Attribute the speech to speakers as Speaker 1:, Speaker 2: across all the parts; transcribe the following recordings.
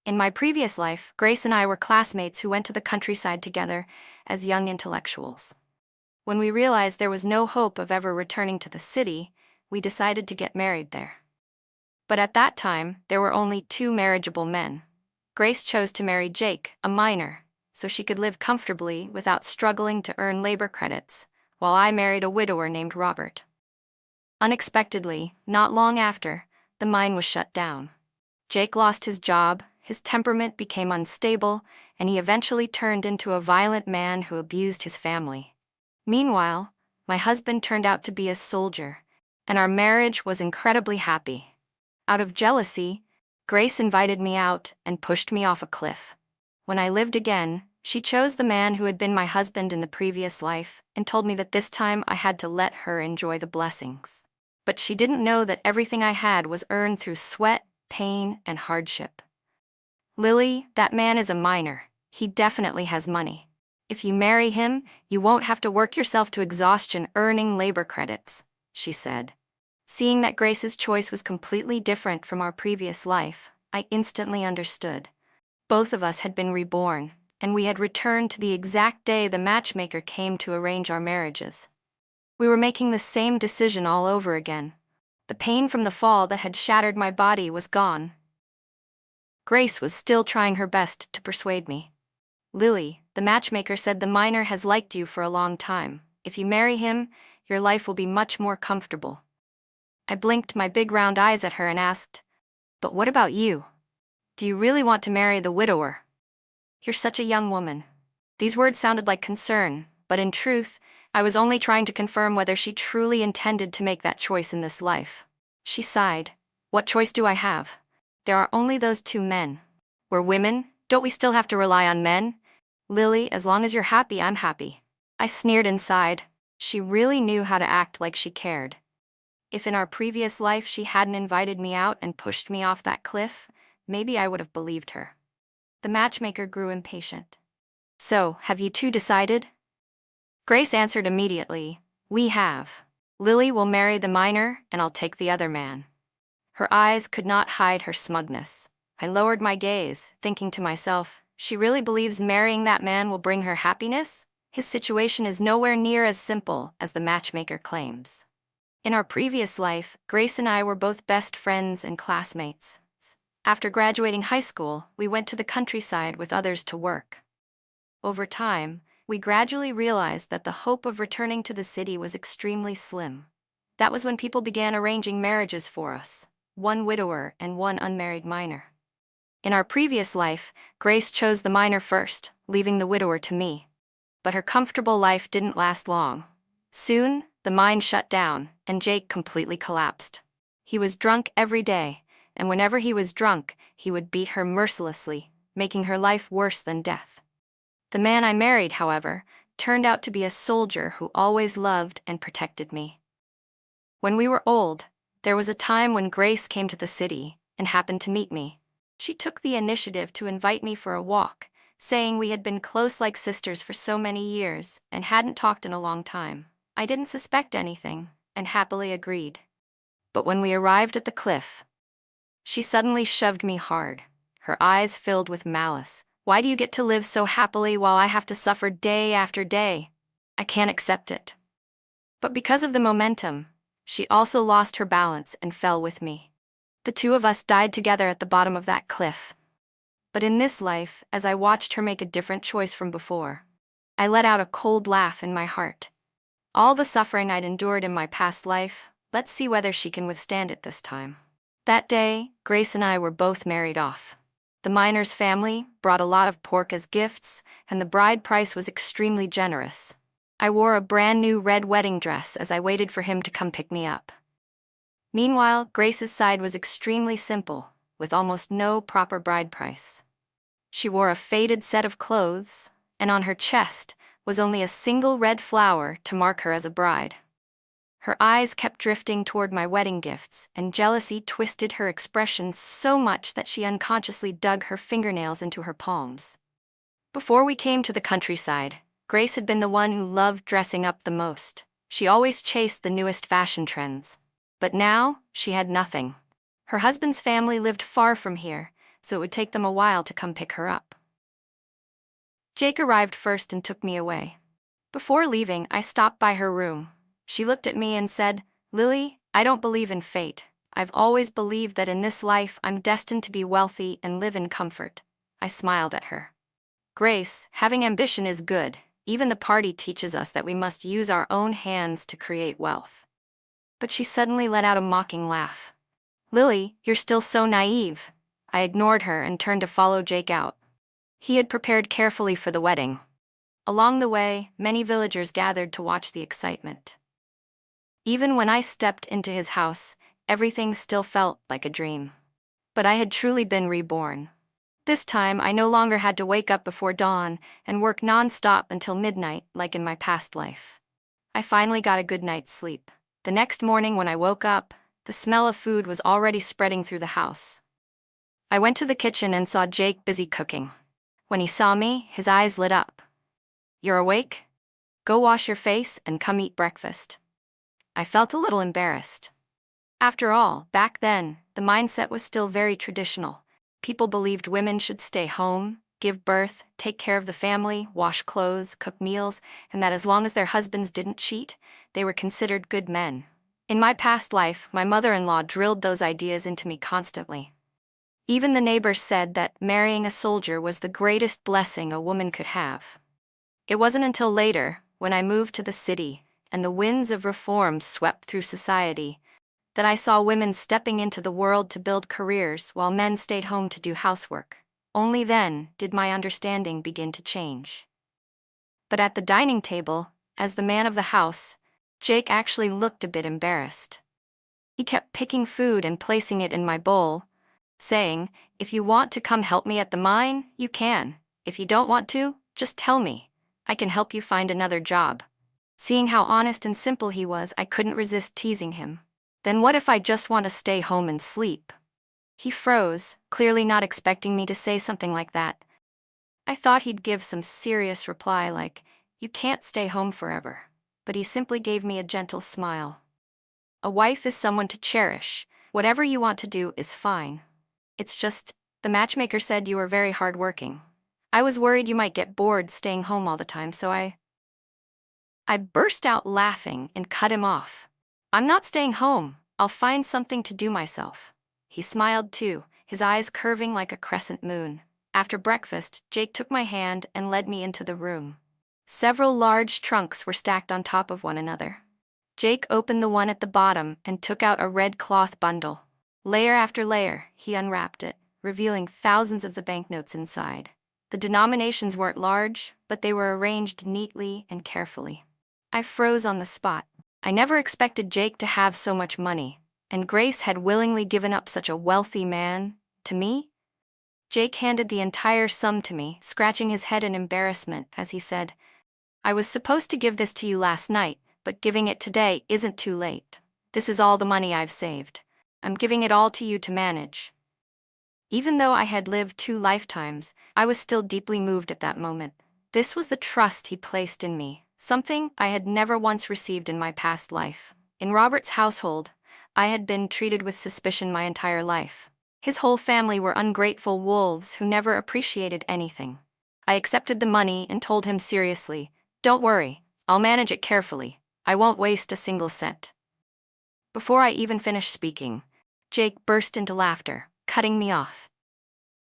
Speaker 1: In my previous life, Grace and I were classmates who went to the countryside together as young intellectuals. When we realized there was no hope of ever returning to the city, we decided to get married there. But at that time, there were only two marriageable men. Grace chose to marry Jake, a miner, so she could live comfortably without struggling to earn labor credits, while I married a widower named Robert. Unexpectedly, not long after, the mine was shut down. Jake lost his job, his temperament became unstable, and he eventually turned into a violent man who abused his family. Meanwhile, my husband turned out to be a soldier, and our marriage was incredibly happy. Out of jealousy, Grace invited me out and pushed me off a cliff. When I lived again, she chose the man who had been my husband in the previous life and told me that this time I had to let her enjoy the blessings. But she didn't know that everything I had was earned through sweat, pain, and hardship. "Lily, that man is a miner. He definitely has money. If you marry him, you won't have to work yourself to exhaustion earning labor credits," she said. Seeing that Grace's choice was completely different from our previous life, I instantly understood. Both of us had been reborn, and we had returned to the exact day the matchmaker came to arrange our marriages. We were making the same decision all over again. The pain from the fall that had shattered my body was gone. Grace was still trying her best to persuade me. "Lily, the matchmaker said the miner has liked you for a long time. If you marry him, your life will be much more comfortable." I blinked my big round eyes at her and asked, "But what about you? Do you really want to marry the widower? You're such a young woman." These words sounded like concern, but in truth, I was only trying to confirm whether she truly intended to make that choice in this life. She sighed. "What choice do I have? There are only those two men. We're women, don't we still have to rely on men? Lily, as long as you're happy, I'm happy." I sneered inside. She really knew how to act like she cared. If in our previous life she hadn't invited me out and pushed me off that cliff, maybe I would have believed her. The matchmaker grew impatient. "So, have you two decided?" Grace answered immediately, "We have. Lily will marry the miner, and I'll take the other man." Her eyes could not hide her smugness. I lowered my gaze, thinking to myself, she really believes marrying that man will bring her happiness? His situation is nowhere near as simple as the matchmaker claims. In our previous life, Grace and I were both best friends and classmates. After graduating high school, we went to the countryside with others to work. Over time, we gradually realized that the hope of returning to the city was extremely slim. That was when people began arranging marriages for us, one widower and one unmarried miner. In our previous life, Grace chose the miner first, leaving the widower to me. But her comfortable life didn't last long. Soon, the mine shut down, and Jake completely collapsed. He was drunk every day, and whenever he was drunk, he would beat her mercilessly, making her life worse than death. The man I married, however, turned out to be a soldier who always loved and protected me. When we were old, there was a time when Grace came to the city and happened to meet me. She took the initiative to invite me for a walk, saying we had been close like sisters for so many years and hadn't talked in a long time. I didn't suspect anything, and happily agreed. But when we arrived at the cliff, she suddenly shoved me hard, her eyes filled with malice. "Why do you get to live so happily while I have to suffer day after day? I can't accept it." But because of the momentum, she also lost her balance and fell with me. The two of us died together at the bottom of that cliff. But in this life, as I watched her make a different choice from before, I let out a cold laugh in my heart. All the suffering I'd endured in my past life, let's see whether she can withstand it this time. That day, Grace and I were both married off. The miner's family brought a lot of pork as gifts, and the bride price was extremely generous. I wore a brand new red wedding dress as I waited for him to come pick me up. Meanwhile, Grace's side was extremely simple, with almost no proper bride price. She wore a faded set of clothes, and on her chest was only a single red flower to mark her as a bride. Her eyes kept drifting toward my wedding gifts, and jealousy twisted her expression so much that she unconsciously dug her fingernails into her palms. Before we came to the countryside, Grace had been the one who loved dressing up the most. She always chased the newest fashion trends. But now, she had nothing. Her husband's family lived far from here, so it would take them a while to come pick her up. Jake arrived first and took me away. Before leaving, I stopped by her room. She looked at me and said, "Lily, I don't believe in fate. I've always believed that in this life I'm destined to be wealthy and live in comfort." I smiled at her. "Grace, having ambition is good. Even the party teaches us that we must use our own hands to create wealth." But she suddenly let out a mocking laugh. "Lily, you're still so naive." I ignored her and turned to follow Jake out. He had prepared carefully for the wedding. Along the way, many villagers gathered to watch the excitement. Even when I stepped into his house, everything still felt like a dream. But I had truly been reborn. This time, I no longer had to wake up before dawn and work non-stop until midnight like in my past life. I finally got a good night's sleep. The next morning when I woke up, the smell of food was already spreading through the house. I went to the kitchen and saw Jake busy cooking. When he saw me, his eyes lit up. "You're awake? Go wash your face and come eat breakfast." I felt a little embarrassed. After all, back then, the mindset was still very traditional. People believed women should stay home, give birth, take care of the family, wash clothes, cook meals, and that as long as their husbands didn't cheat, they were considered good men. In my past life, my mother-in-law drilled those ideas into me constantly. Even the neighbors said that marrying a soldier was the greatest blessing a woman could have. It wasn't until later, when I moved to the city, and the winds of reform swept through society, that I saw women stepping into the world to build careers while men stayed home to do housework. Only then did my understanding begin to change. But at the dining table, as the man of the house, Jake actually looked a bit embarrassed. He kept picking food and placing it in my bowl, saying, "If you want to come help me at the mine, you can. If you don't want to, just tell me. I can help you find another job." Seeing how honest and simple he was, I couldn't resist teasing him. "Then what if I just want to stay home and sleep?" He froze, clearly not expecting me to say something like that. I thought he'd give some serious reply like, "You can't stay home forever." But he simply gave me a gentle smile. "A wife is someone to cherish. Whatever you want to do is fine. It's just, the matchmaker said you were very hardworking. I was worried you might get bored staying home all the time, so I burst out laughing and cut him off. "I'm not staying home. I'll find something to do myself." He smiled too, his eyes curving like a crescent moon. After breakfast, Jake took my hand and led me into the room. Several large trunks were stacked on top of one another. Jake opened the one at the bottom and took out a red cloth bundle. Layer after layer, he unwrapped it, revealing thousands of the banknotes inside. The denominations weren't large, but they were arranged neatly and carefully. I froze on the spot. I never expected Jake to have so much money, and Grace had willingly given up such a wealthy man to me. Jake handed the entire sum to me, scratching his head in embarrassment as he said, "I was supposed to give this to you last night, but giving it today isn't too late. This is all the money I've saved. I'm giving it all to you to manage." Even though I had lived 2 lifetimes, I was still deeply moved at that moment. This was the trust he placed in me, something I had never once received in my past life. In Robert's household, I had been treated with suspicion my entire life. His whole family were ungrateful wolves who never appreciated anything. I accepted the money and told him seriously, "Don't worry, I'll manage it carefully. I won't waste a single cent." Before I even finished speaking, Jake burst into laughter, cutting me off.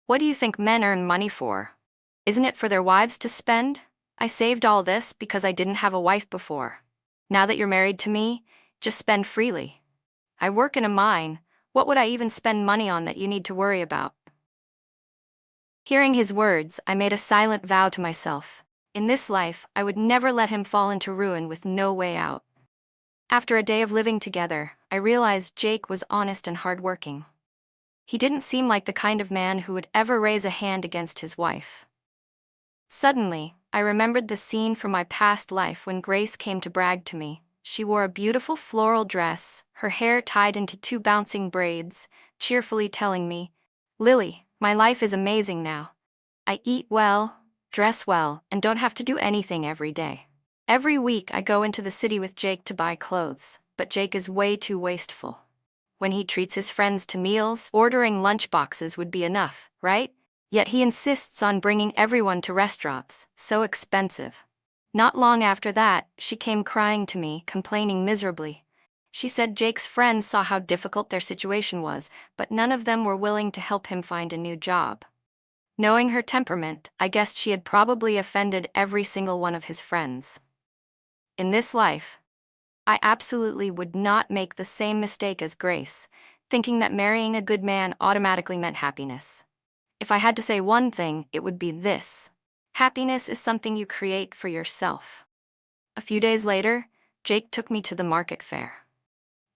Speaker 1: "What do you think men earn money for? Isn't it for their wives to spend? I saved all this because I didn't have a wife before. Now that you're married to me, just spend freely. I work in a mine. What would I even spend money on that you need to worry about?" Hearing his words, I made a silent vow to myself. In this life, I would never let him fall into ruin with no way out. After a day of living together, I realized Jake was honest and hardworking. He didn't seem like the kind of man who would ever raise a hand against his wife. Suddenly, I remembered the scene from my past life when Grace came to brag to me. She wore a beautiful floral dress, her hair tied into 2 bouncing braids, cheerfully telling me, "Lily, my life is amazing now. I eat well, dress well, and don't have to do anything every day. Every week I go into the city with Jake to buy clothes, but Jake is way too wasteful. When he treats his friends to meals, ordering lunch boxes would be enough, right? Yet he insists on bringing everyone to restaurants, so expensive. Not long after that, she came crying to me, complaining miserably. She said Jake's friends saw how difficult their situation was, but none of them were willing to help him find a new job. Knowing her temperament, I guessed she had probably offended every single one of his friends. In this life, I absolutely would not make the same mistake as Grace, thinking that marrying a good man automatically meant happiness. If I had to say one thing, it would be this: happiness is something you create for yourself. A few days later, Jake took me to the market fair.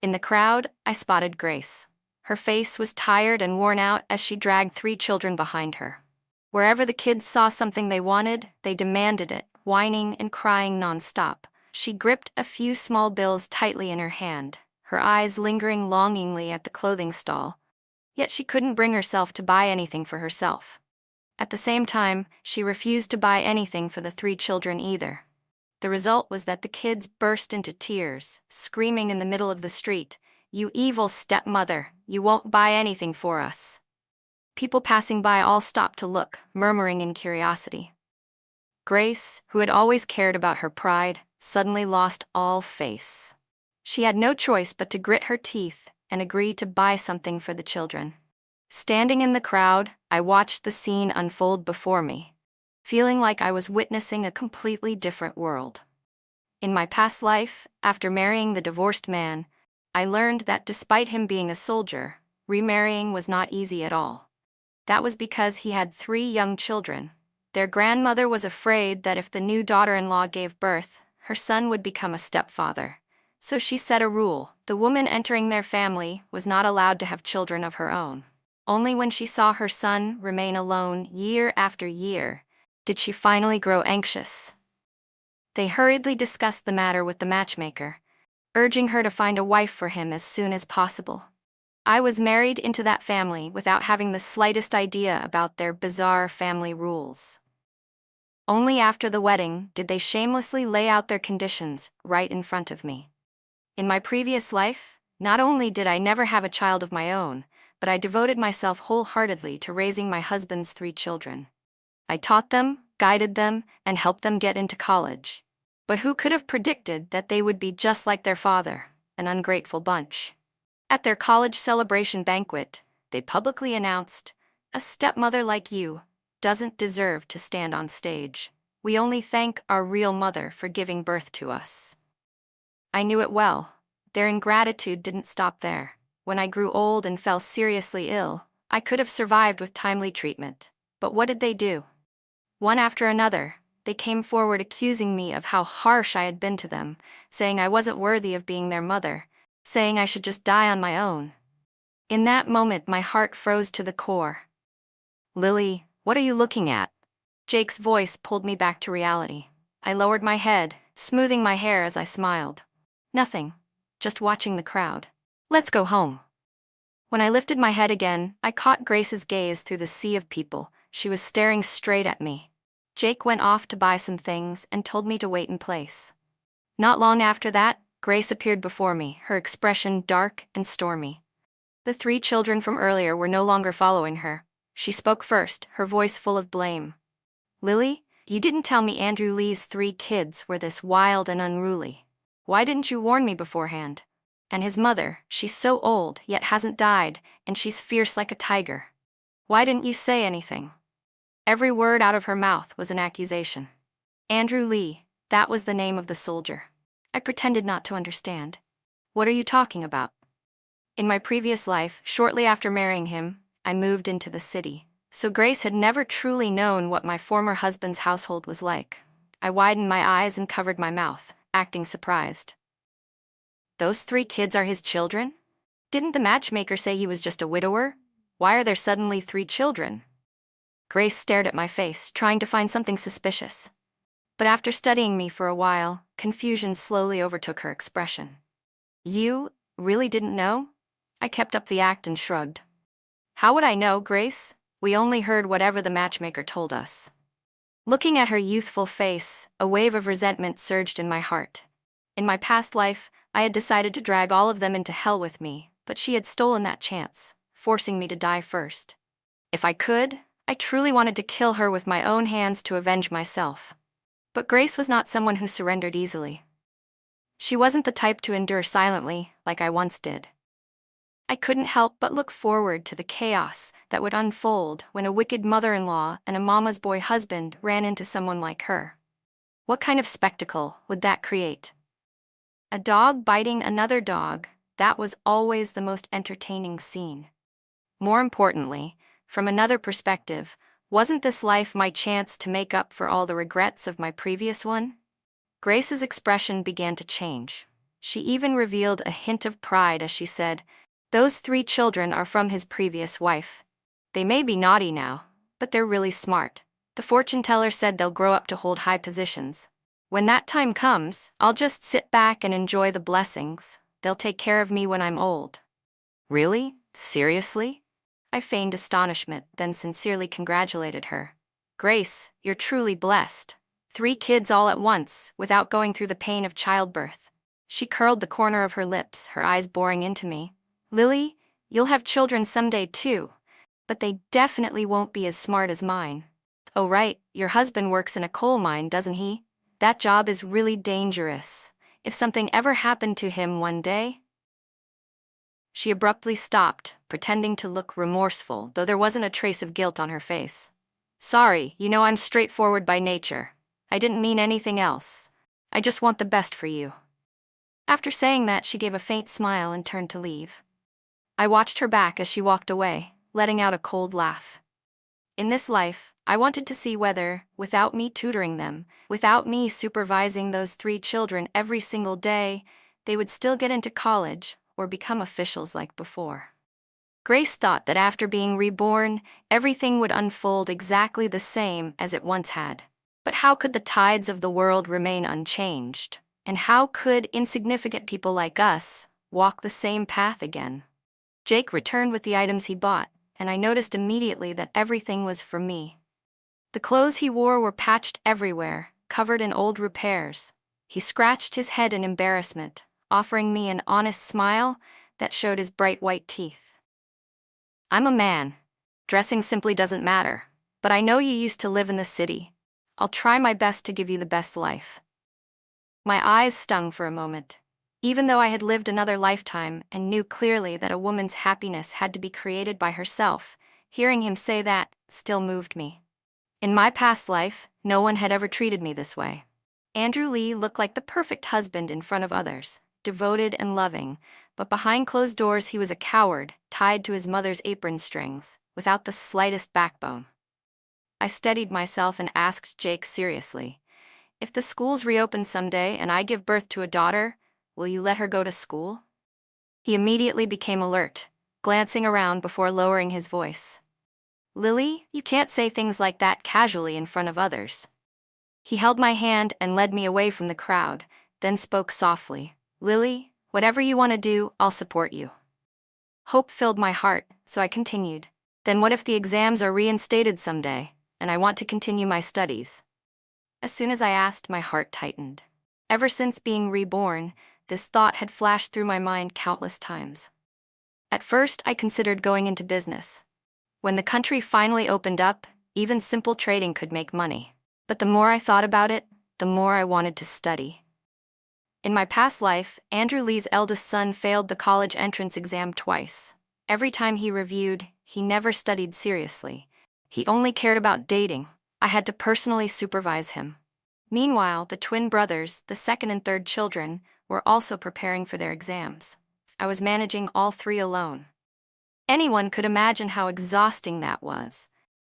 Speaker 1: In the crowd, I spotted Grace. Her face was tired and worn out as she dragged 3 children behind her. Wherever the kids saw something they wanted, they demanded it, whining and crying nonstop. She gripped a few small bills tightly in her hand, her eyes lingering longingly at the clothing stall. Yet she couldn't bring herself to buy anything for herself. At the same time, she refused to buy anything for the 3 children either. The result was that the kids burst into tears, screaming in the middle of the street, "You evil stepmother, you won't buy anything for us." People passing by all stopped to look, murmuring in curiosity. Grace, who had always cared about her pride, suddenly lost all face. She had no choice but to grit her teeth and agree to buy something for the children. Standing in the crowd, I watched the scene unfold before me, feeling like I was witnessing a completely different world. In my past life, after marrying the divorced man, I learned that despite him being a soldier, remarrying was not easy at all. That was because he had 3 young children. Their grandmother was afraid that if the new daughter-in-law gave birth, her son would become a stepfather. So she set a rule: the woman entering their family was not allowed to have children of her own. Only when she saw her son remain alone year after year did she finally grow anxious. They hurriedly discussed the matter with the matchmaker, urging her to find a wife for him as soon as possible. I was married into that family without having the slightest idea about their bizarre family rules. Only after the wedding did they shamelessly lay out their conditions right in front of me. In my previous life, not only did I never have a child of my own, but I devoted myself wholeheartedly to raising my husband's 3 children. I taught them, guided them, and helped them get into college. But who could have predicted that they would be just like their father, an ungrateful bunch? At their college celebration banquet, they publicly announced, "A stepmother like you doesn't deserve to stand on stage. We only thank our real mother for giving birth to us." I knew it well. Their ingratitude didn't stop there. When I grew old and fell seriously ill, I could have survived with timely treatment. But what did they do? One after another, they came forward accusing me of how harsh I had been to them, saying I wasn't worthy of being their mother, saying I should just die on my own. In that moment, my heart froze to the core. "Lily, what are you looking at?" Jake's voice pulled me back to reality. I lowered my head, smoothing my hair as I smiled. "Nothing. Just watching the crowd. Let's go home." When I lifted my head again, I caught Grace's gaze through the sea of people. She was staring straight at me. Jake went off to buy some things and told me to wait in place. Not long after that, Grace appeared before me, her expression dark and stormy. The 3 children from earlier were no longer following her. She spoke first, her voice full of blame. "Lily, you didn't tell me Andrew Lee's 3 kids were this wild and unruly. Why didn't you warn me beforehand? And his mother, she's so old, yet hasn't died, and she's fierce like a tiger. Why didn't you say anything?" Every word out of her mouth was an accusation. Andrew Lee, that was the name of the soldier. I pretended not to understand. "What are you talking about?" In my previous life, shortly after marrying him, I moved into the city. So Grace had never truly known what my former husband's household was like. I widened my eyes and covered my mouth, acting surprised. "Those 3 kids are his children? Didn't the matchmaker say he was just a widower? Why are there suddenly 3 children?" Grace stared at my face, trying to find something suspicious. But after studying me for a while, confusion slowly overtook her expression. "You really didn't know?" I kept up the act and shrugged. "How would I know, Grace? We only heard whatever the matchmaker told us." Looking at her youthful face, a wave of resentment surged in my heart. In my past life, I had decided to drag all of them into hell with me, but she had stolen that chance, forcing me to die first. If I could, I truly wanted to kill her with my own hands to avenge myself. But Grace was not someone who surrendered easily. She wasn't the type to endure silently, like I once did. I couldn't help but look forward to the chaos that would unfold when a wicked mother-in-law and a mama's boy husband ran into someone like her. What kind of spectacle would that create? A dog biting another dog, that was always the most entertaining scene. More importantly, from another perspective, wasn't this life my chance to make up for all the regrets of my previous one? Grace's expression began to change. She even revealed a hint of pride as she said, "Those 3 children are from his previous wife. They may be naughty now, but they're really smart. The fortune teller said they'll grow up to hold high positions. When that time comes, I'll just sit back and enjoy the blessings. They'll take care of me when I'm old." Really? Seriously? I feigned astonishment, then sincerely congratulated her. "Grace, you're truly blessed. 3 kids all at once, without going through the pain of childbirth." She curled the corner of her lips, her eyes boring into me. "Lily, you'll have children someday too, but they definitely won't be as smart as mine. Oh right, your husband works in a coal mine, doesn't he? That job is really dangerous. If something ever happened to him one day..." She abruptly stopped, pretending to look remorseful, though there wasn't a trace of guilt on her face. "Sorry, you know I'm straightforward by nature. I didn't mean anything else. I just want the best for you." After saying that, she gave a faint smile and turned to leave. I watched her back as she walked away, letting out a cold laugh. In this life, I wanted to see whether, without me tutoring them, without me supervising those 3 children every single day, they would still get into college or become officials like before. Grace thought that after being reborn, everything would unfold exactly the same as it once had. But how could the tides of the world remain unchanged? And how could insignificant people like us walk the same path again? Jake returned with the items he bought, and I noticed immediately that everything was for me. The clothes he wore were patched everywhere, covered in old repairs. He scratched his head in embarrassment, offering me an honest smile that showed his bright white teeth. "I'm a man. Dressing simply doesn't matter, but I know you used to live in the city. I'll try my best to give you the best life." My eyes stung for a moment. Even though I had lived another lifetime and knew clearly that a woman's happiness had to be created by herself, hearing him say that still moved me. In my past life, no one had ever treated me this way. Andrew Lee looked like the perfect husband in front of others, devoted and loving, but behind closed doors he was a coward, tied to his mother's apron strings, without the slightest backbone. I steadied myself and asked Jake seriously, "If the schools reopen someday and I give birth to a daughter, will you let her go to school?" He immediately became alert, glancing around before lowering his voice. "Lily, you can't say things like that casually in front of others." He held my hand and led me away from the crowd, then spoke softly. "Lily, whatever you want to do, I'll support you." Hope filled my heart, so I continued. "Then what if the exams are reinstated someday, and I want to continue my studies?" As soon as I asked, my heart tightened. Ever since being reborn, this thought had flashed through my mind countless times. At first, I considered going into business. When the country finally opened up, even simple trading could make money. But the more I thought about it, the more I wanted to study. In my past life, Andrew Lee's eldest son failed the college entrance exam twice. Every time he reviewed, he never studied seriously. He only cared about dating. I had to personally supervise him. Meanwhile, the twin brothers, the 2nd and 3rd children, were also preparing for their exams. I was managing all 3 alone. Anyone could imagine how exhausting that was.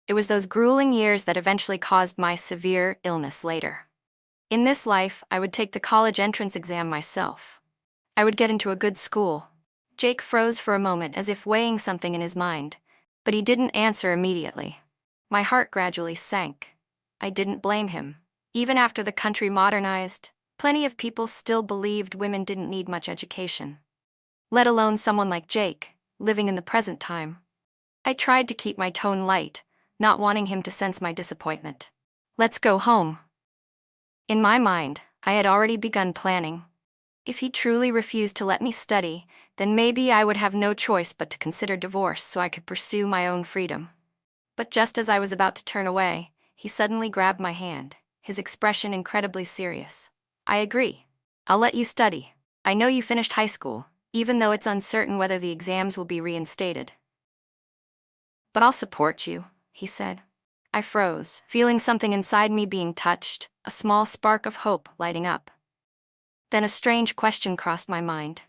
Speaker 1: It was those grueling years that eventually caused my severe illness later. In this life, I would take the college entrance exam myself. I would get into a good school. Jake froze for a moment as if weighing something in his mind, but he didn't answer immediately. My heart gradually sank. I didn't blame him. Even after the country modernized, plenty of people still believed women didn't need much education. Let alone someone like Jake, living in the present time. I tried to keep my tone light, not wanting him to sense my disappointment. "Let's go home." In my mind, I had already begun planning. If he truly refused to let me study, then maybe I would have no choice but to consider divorce so I could pursue my own freedom. But just as I was about to turn away, he suddenly grabbed my hand, his expression incredibly serious. I agree. I'll let you study. I know you finished high school, even though it's uncertain whether the exams will be reinstated. But I'll support you, he said. I froze, feeling something inside me being touched, a small spark of hope lighting up. Then a strange question crossed my mind.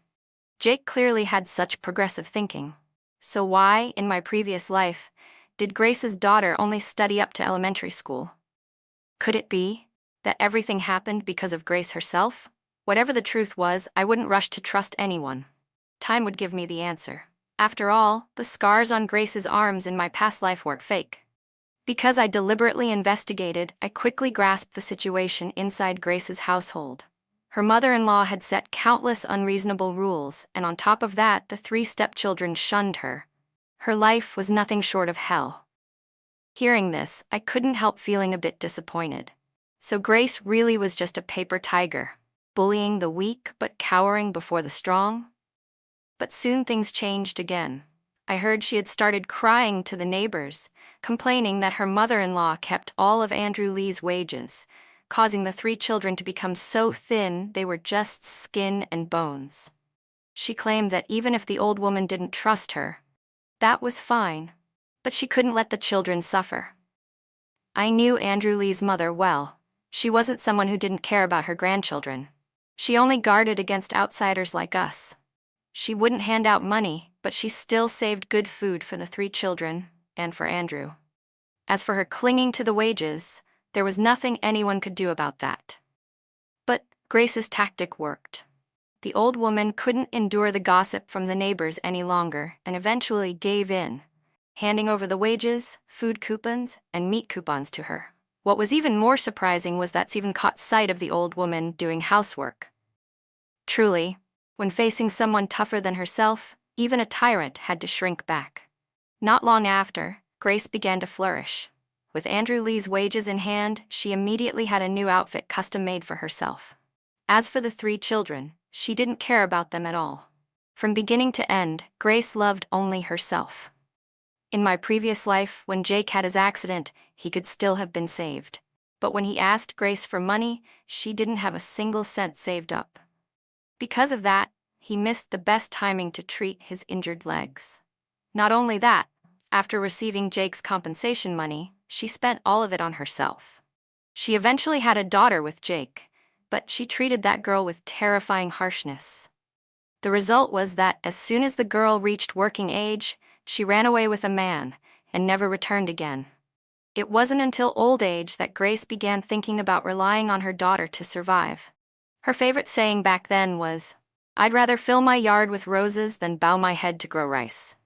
Speaker 1: Jake clearly had such progressive thinking. So why, in my previous life, did Grace's daughter only study up to elementary school? Could it be that everything happened because of Grace herself? Whatever the truth was, I wouldn't rush to trust anyone. Time would give me the answer. After all, the scars on Grace's arms in my past life weren't fake. Because I deliberately investigated, I quickly grasped the situation inside Grace's household. Her mother-in-law had set countless unreasonable rules, and on top of that, the 3 stepchildren shunned her. Her life was nothing short of hell. Hearing this, I couldn't help feeling a bit disappointed. So Grace really was just a paper tiger, bullying the weak but cowering before the strong? But soon things changed again. I heard she had started crying to the neighbors, complaining that her mother-in-law kept all of Andrew Lee's wages, causing the 3 children to become so thin they were just skin and bones. She claimed that even if the old woman didn't trust her, that was fine, but she couldn't let the children suffer. I knew Andrew Lee's mother well. She wasn't someone who didn't care about her grandchildren. She only guarded against outsiders like us. She wouldn't hand out money, but she still saved good food for the 3 children, and for Andrew. As for her clinging to the wages, there was nothing anyone could do about that. But Grace's tactic worked. The old woman couldn't endure the gossip from the neighbors any longer and eventually gave in, handing over the wages, food coupons, and meat coupons to her. What was even more surprising was that Stephen caught sight of the old woman doing housework. Truly, when facing someone tougher than herself, even a tyrant had to shrink back. Not long after, Grace began to flourish. With Andrew Lee's wages in hand, she immediately had a new outfit custom-made for herself. As for the 3 children, she didn't care about them at all. From beginning to end, Grace loved only herself. In my previous life, when Jake had his accident, he could still have been saved. But when he asked Grace for money, she didn't have a single cent saved up. Because of that, he missed the best timing to treat his injured legs. Not only that, after receiving Jake's compensation money, she spent all of it on herself. She eventually had a daughter with Jake, but she treated that girl with terrifying harshness. The result was that as soon as the girl reached working age, she ran away with a man and never returned again. It wasn't until old age that Grace began thinking about relying on her daughter to survive. Her favorite saying back then was, "I'd rather fill my yard with roses than bow my head to grow rice."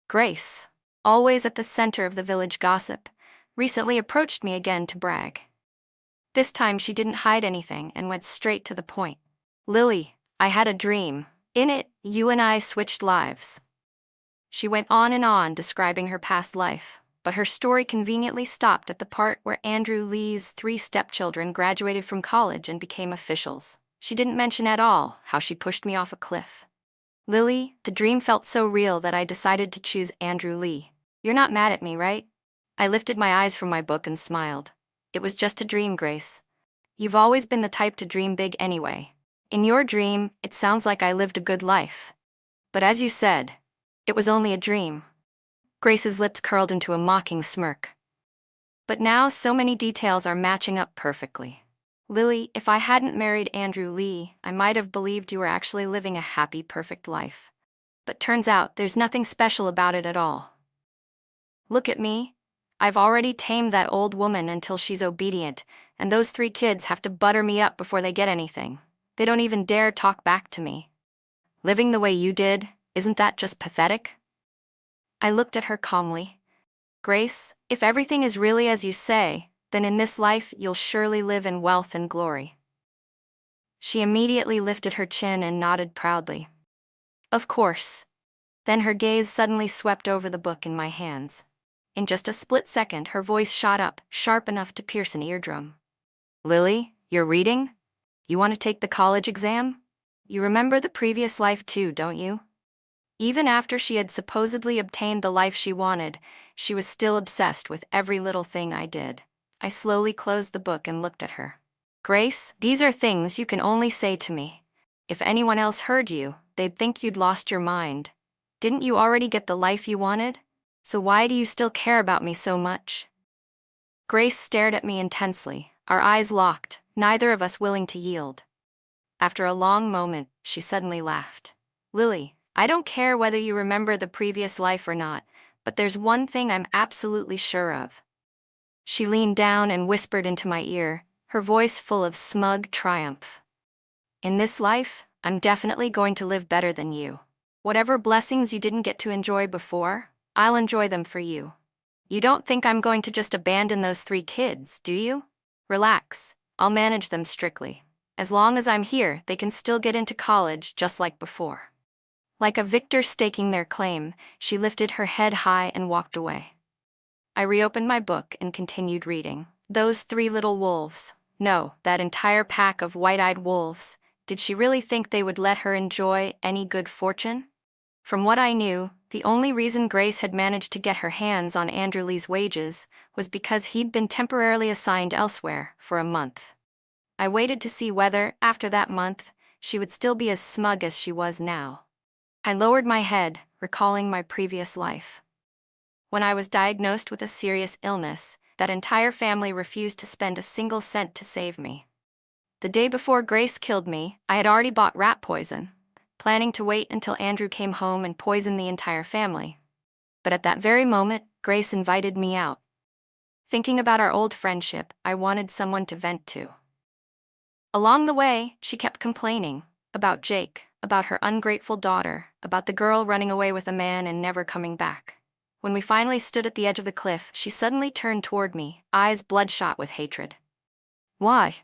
Speaker 1: Grace, always at the center of the village gossip, recently approached me again to brag. This time she didn't hide anything and went straight to the point. "Lily, I had a dream. In it, you and I switched lives." She went on and on describing her past life, but her story conveniently stopped at the part where Andrew Lee's 3 stepchildren graduated from college and became officials. She didn't mention at all how she pushed me off a cliff. "Lily, the dream felt so real that I decided to choose Andrew Lee. You're not mad at me, right?" I lifted my eyes from my book and smiled. "It was just a dream, Grace. You've always been the type to dream big anyway. In your dream, it sounds like I lived a good life. But as you said, it was only a dream." Grace's lips curled into a mocking smirk. "But now so many details are matching up perfectly. Lily, if I hadn't married Andrew Lee, I might have believed you were actually living a happy, perfect life. But turns out there's nothing special about it at all. Look at me. I've already tamed that old woman until she's obedient, and those 3 kids have to butter me up before they get anything. They don't even dare talk back to me. Living the way you did, isn't that just pathetic?" I looked at her calmly. "Grace, if everything is really as you say, then in this life you'll surely live in wealth and glory." She immediately lifted her chin and nodded proudly. "Of course." Then her gaze suddenly swept over the book in my hands. In just a split second, her voice shot up, sharp enough to pierce an eardrum. "Lily, you're reading? You want to take the college exam?" You remember the previous life too, don't you? Even after she had supposedly obtained the life she wanted, she was still obsessed with every little thing I did. I slowly closed the book and looked at her. Grace, these are things you can only say to me. If anyone else heard you, they'd think you'd lost your mind. Didn't you already get the life you wanted? So why do you still care about me so much? Grace stared at me intensely, our eyes locked, neither of us willing to yield. After a long moment, she suddenly laughed. Lily, I don't care whether you remember the previous life or not, but there's one thing I'm absolutely sure of. She leaned down and whispered into my ear, her voice full of smug triumph. In this life, I'm definitely going to live better than you. Whatever blessings you didn't get to enjoy before, I'll enjoy them for you. You don't think I'm going to just abandon those 3 kids, do you? Relax, I'll manage them strictly. As long as I'm here, they can still get into college just like before. Like a victor staking their claim, she lifted her head high and walked away. I reopened my book and continued reading. Those 3 little wolves. No, that entire pack of white-eyed wolves. Did she really think they would let her enjoy any good fortune? From what I knew, the only reason Grace had managed to get her hands on Andrew Lee's wages was because he'd been temporarily assigned elsewhere for a month. I waited to see whether, after that month, she would still be as smug as she was now. I lowered my head, recalling my previous life. When I was diagnosed with a serious illness, that entire family refused to spend a single cent to save me. The day before Grace killed me, I had already bought rat poison, planning to wait until Andrew came home and poison the entire family. But at that very moment, Grace invited me out. Thinking about our old friendship, I wanted someone to vent to. Along the way, she kept complaining about Jake, about her ungrateful daughter, about the girl running away with a man and never coming back. When we finally stood at the edge of the cliff, she suddenly turned toward me, eyes bloodshot with hatred. Why?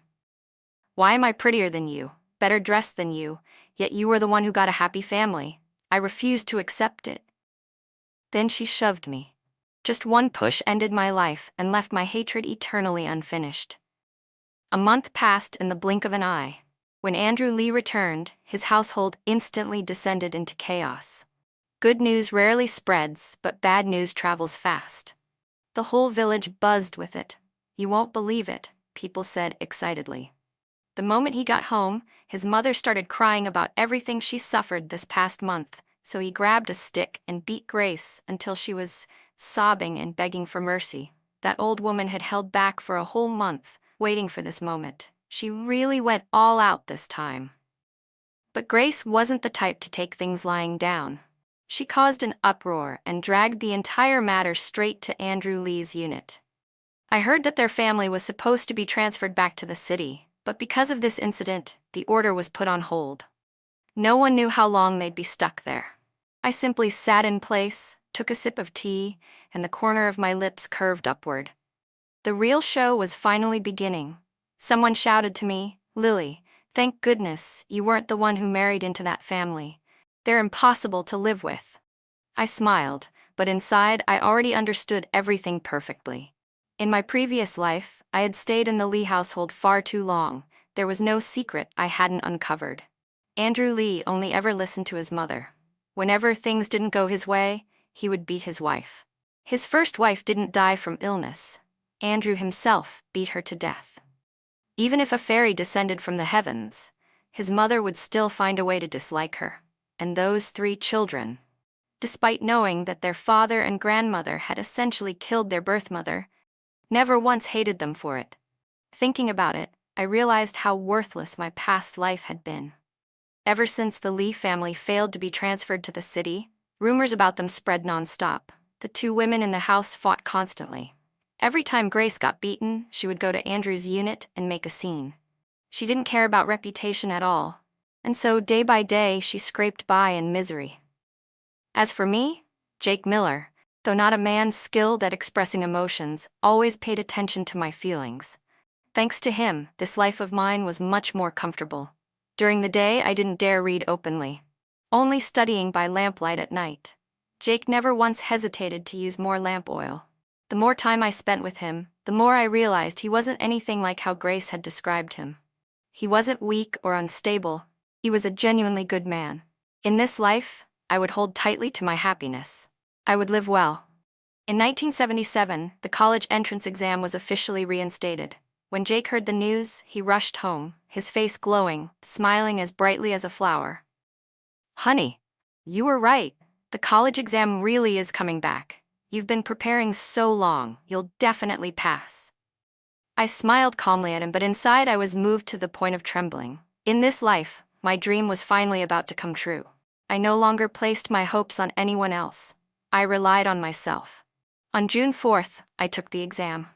Speaker 1: Why am I prettier than you, better dressed than you, yet you were the one who got a happy family? I refused to accept it. Then she shoved me. Just one push ended my life and left my hatred eternally unfinished. A month passed in the blink of an eye. When Andrew Lee returned, his household instantly descended into chaos. Good news rarely spreads, but bad news travels fast. The whole village buzzed with it. You won't believe it, people said excitedly. The moment he got home, his mother started crying about everything she suffered this past month, so he grabbed a stick and beat Grace until she was sobbing and begging for mercy. That old woman had held back for a whole month, waiting for this moment. She really went all out this time. But Grace wasn't the type to take things lying down. She caused an uproar and dragged the entire matter straight to Andrew Lee's unit. I heard that their family was supposed to be transferred back to the city, but because of this incident, the order was put on hold. No one knew how long they'd be stuck there. I simply sat in place, took a sip of tea, and the corner of my lips curved upward. The real show was finally beginning. Someone shouted to me, "Lily, thank goodness you weren't the one who married into that family. They're impossible to live with." I smiled, but inside I already understood everything perfectly. In my previous life, I had stayed in the Lee household far too long. There was no secret I hadn't uncovered. Andrew Lee only ever listened to his mother. Whenever things didn't go his way, he would beat his wife. His first wife didn't die from illness. Andrew himself beat her to death. Even if a fairy descended from the heavens, his mother would still find a way to dislike her. And those 3 children, despite knowing that their father and grandmother had essentially killed their birth mother, never once hated them for it. Thinking about it, I realized how worthless my past life had been. Ever since the Lee family failed to be transferred to the city, rumors about them spread nonstop. The 2 women in the house fought constantly. Every time Grace got beaten, she would go to Andrew's unit and make a scene. She didn't care about reputation at all. And so day by day she scraped by in misery. As for me, Jake Miller, though not a man skilled at expressing emotions, always paid attention to my feelings. Thanks to him, this life of mine was much more comfortable. During the day I didn't dare read openly, only studying by lamplight at night. Jake never once hesitated to use more lamp oil. The more time I spent with him, the more I realized he wasn't anything like how Grace had described him. He wasn't weak or unstable. He was a genuinely good man. In this life, I would hold tightly to my happiness. I would live well. In 1977, the college entrance exam was officially reinstated. When Jake heard the news, he rushed home, his face glowing, smiling as brightly as a flower. "Honey, you were right. The college exam really is coming back. You've been preparing so long, you'll definitely pass." I smiled calmly at him, but inside I was moved to the point of trembling. In this life, my dream was finally about to come true. I no longer placed my hopes on anyone else. I relied on myself. On June 4th, I took the exam.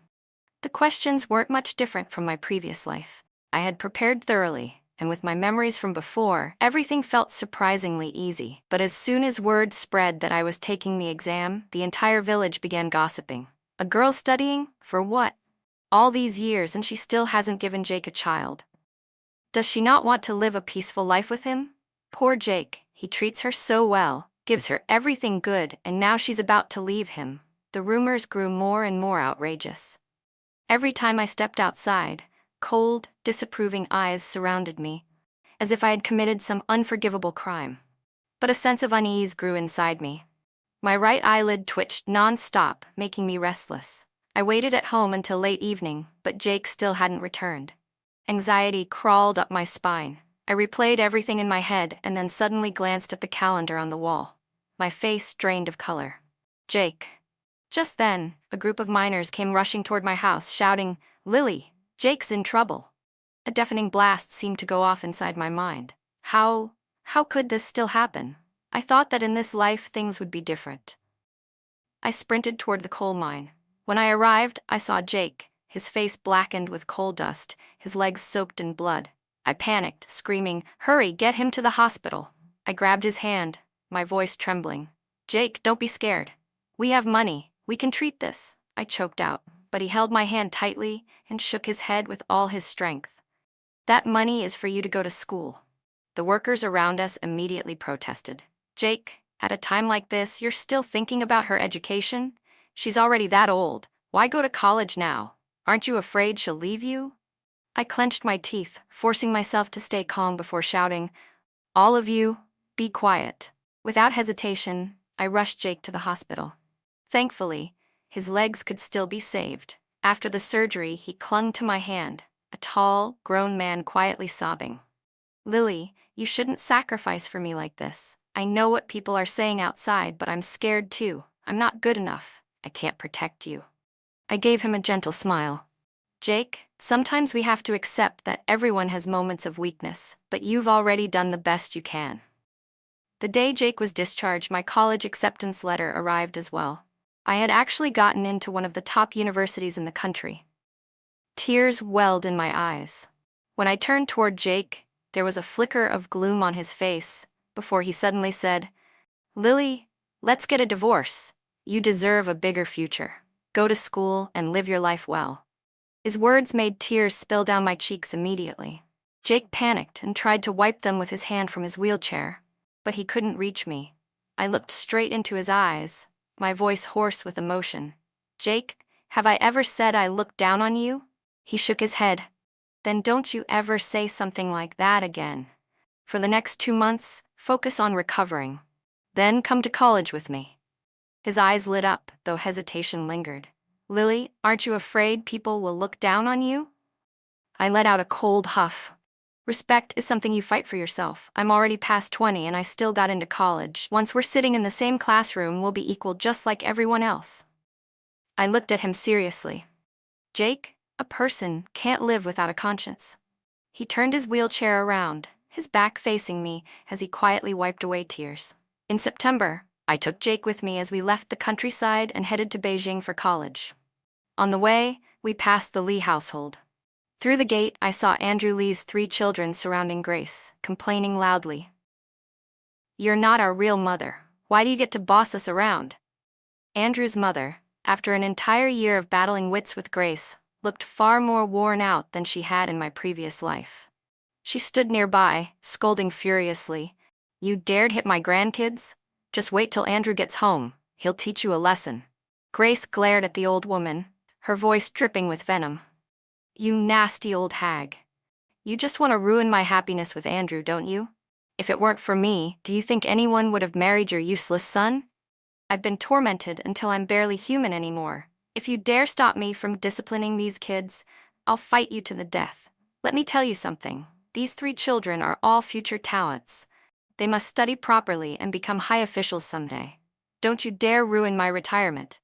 Speaker 1: The questions weren't much different from my previous life. I had prepared thoroughly, and with my memories from before, everything felt surprisingly easy. But as soon as word spread that I was taking the exam, the entire village began gossiping. A girl studying? For what? All these years and she still hasn't given Jake a child. Does she not want to live a peaceful life with him? Poor Jake, he treats her so well, gives her everything good, and now she's about to leave him. The rumors grew more and more outrageous. Every time I stepped outside, cold, disapproving eyes surrounded me, as if I had committed some unforgivable crime. But a sense of unease grew inside me. My right eyelid twitched non-stop, making me restless. I waited at home until late evening, but Jake still hadn't returned. Anxiety crawled up my spine. I replayed everything in my head and then suddenly glanced at the calendar on the wall. My face drained of color. Jake. Just then, a group of miners came rushing toward my house, shouting, "Lily, Jake's in trouble." A deafening blast seemed to go off inside my mind. How could this still happen? I thought that in this life things would be different. I sprinted toward the coal mine. When I arrived, I saw Jake, his face blackened with coal dust, his legs soaked in blood. I panicked, screaming, "Hurry, get him to the hospital." I grabbed his hand, my voice trembling. "Jake, don't be scared. We have money. We can treat this," I choked out, but he held my hand tightly and shook his head with all his strength. "That money is for you to go to school." The workers around us immediately protested. "Jake, at a time like this, you're still thinking about her education? She's already that old. Why go to college now? Aren't you afraid she'll leave you?" I clenched my teeth, forcing myself to stay calm before shouting, "All of you, be quiet." Without hesitation, I rushed Jake to the hospital. Thankfully, his legs could still be saved. After the surgery, he clung to my hand, a tall, grown man quietly sobbing. "Lily, you shouldn't sacrifice for me like this. I know what people are saying outside, but I'm scared too. I'm not good enough. I can't protect you." I gave him a gentle smile. "Jake, sometimes we have to accept that everyone has moments of weakness, but you've already done the best you can." The day Jake was discharged, my college acceptance letter arrived as well. I had actually gotten into one of the top universities in the country. Tears welled in my eyes. When I turned toward Jake, there was a flicker of gloom on his face, before he suddenly said, "Lily, let's get a divorce. You deserve a bigger future. Go to school and live your life well." His words made tears spill down my cheeks immediately. Jake panicked and tried to wipe them with his hand from his wheelchair, but he couldn't reach me. I looked straight into his eyes, my voice hoarse with emotion. "Jake, have I ever said I looked down on you?" He shook his head. "Then don't you ever say something like that again. For the next 2 months, focus on recovering. Then come to college with me." His eyes lit up, though hesitation lingered. "Lily, aren't you afraid people will look down on you?" I let out a cold huff. "Respect is something you fight for yourself. I'm already past 20 and I still got into college. Once we're sitting in the same classroom, we'll be equal just like everyone else." I looked at him seriously. "Jake, a person can't live without a conscience." He turned his wheelchair around, his back facing me, as he quietly wiped away tears. In September, I took Jake with me as we left the countryside and headed to Beijing for college. On the way, we passed the Lee household. Through the gate, I saw Andrew Lee's 3 children surrounding Grace, complaining loudly. "You're not our real mother. Why do you get to boss us around?" Andrew's mother, after an entire year of battling wits with Grace, looked far more worn out than she had in my previous life. She stood nearby, scolding furiously. "You dared hit my grandkids? Just wait till Andrew gets home. He'll teach you a lesson." Grace glared at the old woman, her voice dripping with venom. "You nasty old hag. You just want to ruin my happiness with Andrew, don't you? If it weren't for me, do you think anyone would have married your useless son? I've been tormented until I'm barely human anymore. If you dare stop me from disciplining these kids, I'll fight you to the death. Let me tell you something. These 3 children are all future talents. They must study properly and become high officials someday. Don't you dare ruin my retirement."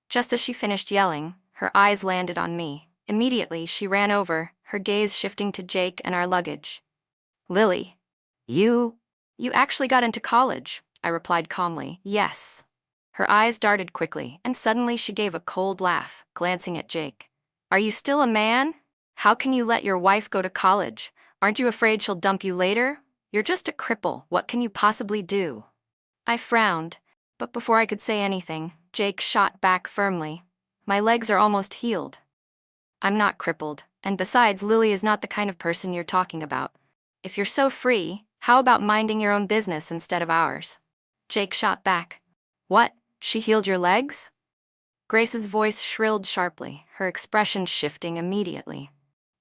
Speaker 1: Just as she finished yelling, her eyes landed on me. Immediately, she ran over, her gaze shifting to Jake and our luggage. "Lily, you actually got into college," I replied calmly. "Yes." Her eyes darted quickly, and suddenly she gave a cold laugh, glancing at Jake. "Are you still a man? How can you let your wife go to college? Aren't you afraid she'll dump you later? You're just a cripple. What can you possibly do?" I frowned, but before I could say anything, Jake shot back firmly. "My legs are almost healed. I'm not crippled, and besides, Lily is not the kind of person you're talking about. If you're so free, how about minding your own business instead of ours?" Jake shot back. "What? She healed your legs?" Grace's voice shrilled sharply, her expression shifting immediately.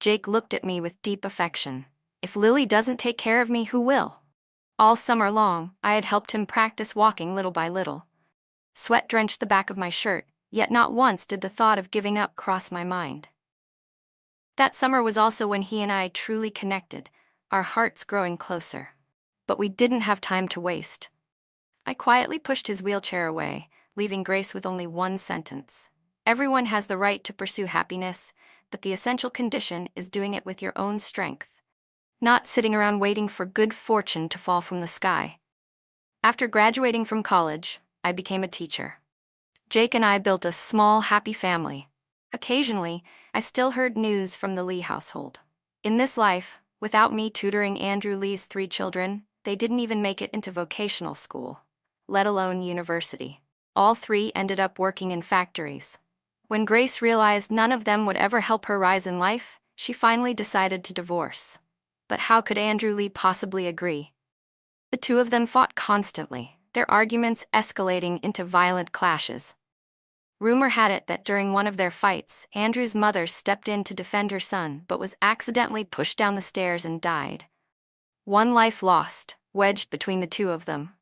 Speaker 1: Jake looked at me with deep affection. "If Lily doesn't take care of me, who will?" All summer long, I had helped him practice walking little by little. Sweat drenched the back of my shirt, yet not once did the thought of giving up cross my mind. That summer was also when he and I truly connected, our hearts growing closer. But we didn't have time to waste. I quietly pushed his wheelchair away, leaving Grace with only one sentence. "Everyone has the right to pursue happiness, but the essential condition is doing it with your own strength, not sitting around waiting for good fortune to fall from the sky." After graduating from college, I became a teacher. Jake and I built a small, happy family. Occasionally, I still heard news from the Lee household. In this life, without me tutoring Andrew Lee's 3 children, they didn't even make it into vocational school, let alone university. All 3 ended up working in factories. When Grace realized none of them would ever help her rise in life, she finally decided to divorce. But how could Andrew Lee possibly agree? The 2 of them fought constantly, their arguments escalating into violent clashes. Rumor had it that during one of their fights, Andrew's mother stepped in to defend her son but was accidentally pushed down the stairs and died. One life lost, wedged between the 2 of them.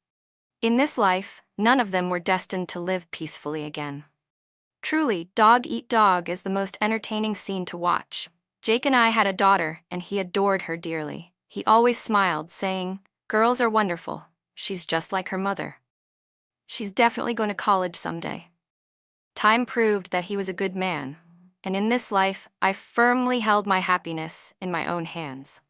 Speaker 1: In this life, none of them were destined to live peacefully again. Truly, dog eat dog is the most entertaining scene to watch. Jake and I had a daughter, and he adored her dearly. He always smiled, saying, "Girls are wonderful. She's just like her mother. She's definitely going to college someday." Time proved that he was a good man, and in this life, I firmly held my happiness in my own hands.